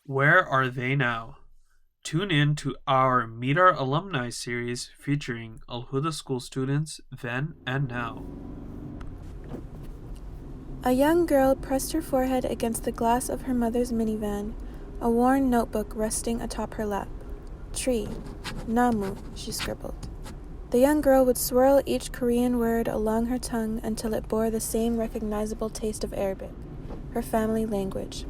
Where are they now? Tune in to our Meet Our Alumni series featuring Al-Huda School students then and now. A young girl pressed her forehead against the glass of her mother's minivan, a worn notebook resting atop her lap. Tree. Namu, she scribbled. The young girl would swirl each Korean word along her tongue until it bore the same recognizable taste of Arabic, her family language.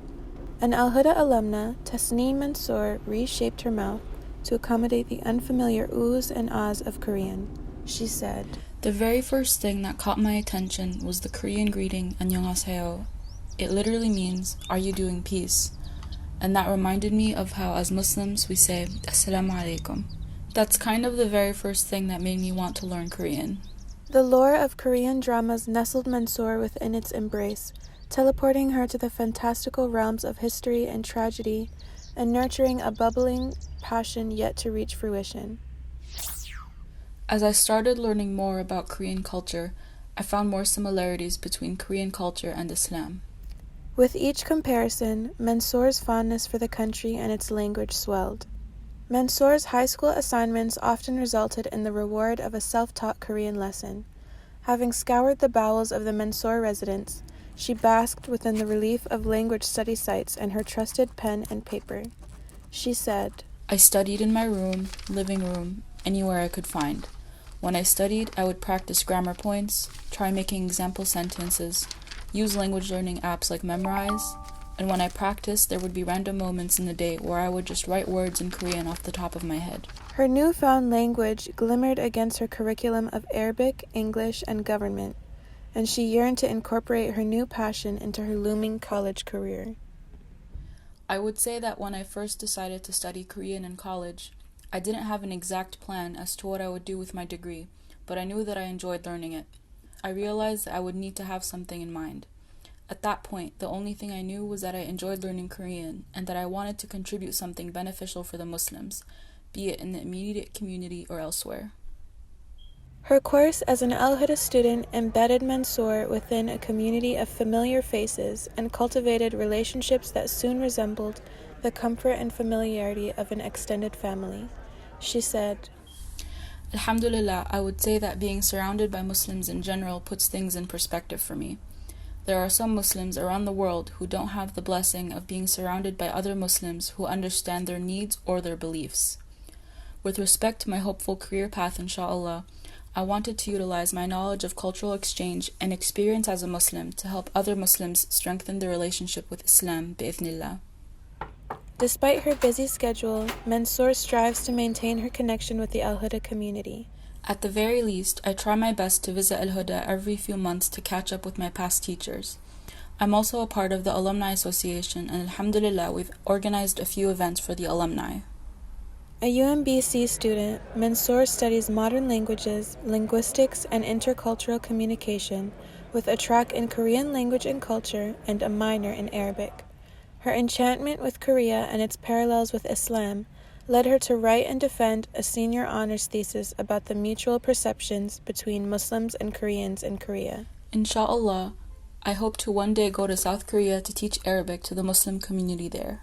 An Al-Huda alumna, Tasneem Mansour, reshaped her mouth to accommodate the unfamiliar oohs and ahs of Korean. She said, "The very first thing that caught my attention was the Korean greeting "안녕하세요." It literally means, "Are you doing peace?" And that reminded me of how as Muslims we say, "Assalamu alaikum." That's kind of the very first thing that made me want to learn Korean. The lore of Korean dramas nestled Mansour within its embrace, teleporting her to the fantastical realms of history and tragedy, and nurturing a bubbling passion yet to reach fruition. As I started learning more about Korean culture, I found more similarities between Korean culture and Islam. With each comparison, Mansour's fondness for the country and its language swelled. Mansour's high school assignments often resulted in the reward of a self-taught Korean lesson. Having scoured the bowels of the Mansour residence, she basked within the relief of language study sites and her trusted pen and paper. She said, "I studied in my room, living room, anywhere I could find. When I studied, I would practice grammar points, try making example sentences, use language learning apps like Memrise, and when I practiced, there would be random moments in the day where I would just write words in Korean off the top of my head." Her newfound language glimmered against her curriculum of Arabic, English, and government, and she yearned to incorporate her new passion into her looming college career. I would say that when I first decided to study Korean in college, I didn't have an exact plan as to what I would do with my degree, but I knew that I enjoyed learning it. I realized that I would need to have something in mind. At that point, the only thing I knew was that I enjoyed learning Korean and that I wanted to contribute something beneficial for the Muslims, be it in the immediate community or elsewhere. Her course as an Al-Huda student embedded Mansour within a community of familiar faces and cultivated relationships that soon resembled the comfort and familiarity of an extended family. She said, Alhamdulillah, I would say that being surrounded by Muslims in general puts things in perspective for me. There are some Muslims around the world who don't have the blessing of being surrounded by other Muslims who understand their needs or their beliefs. With respect to my hopeful career path, inshallah, I wanted to utilize my knowledge of cultural exchange and experience as a Muslim to help other Muslims strengthen their relationship with Islam, bi'ithnillah. Despite her busy schedule, Mansour strives to maintain her connection with the Al-Huda community. At the very least, I try my best to visit Al-Huda every few months to catch up with my past teachers. I'm also a part of the Alumni Association, and alhamdulillah, we've organized a few events for the alumni. A UMBC student, Mansour studies modern languages, linguistics, and intercultural communication, with a track in Korean language and culture and a minor in Arabic. Her enchantment with Korea and its parallels with Islam led her to write and defend a senior honors thesis about the mutual perceptions between Muslims and Koreans in Korea. Inshallah, I hope to one day go to South Korea to teach Arabic to the Muslim community there.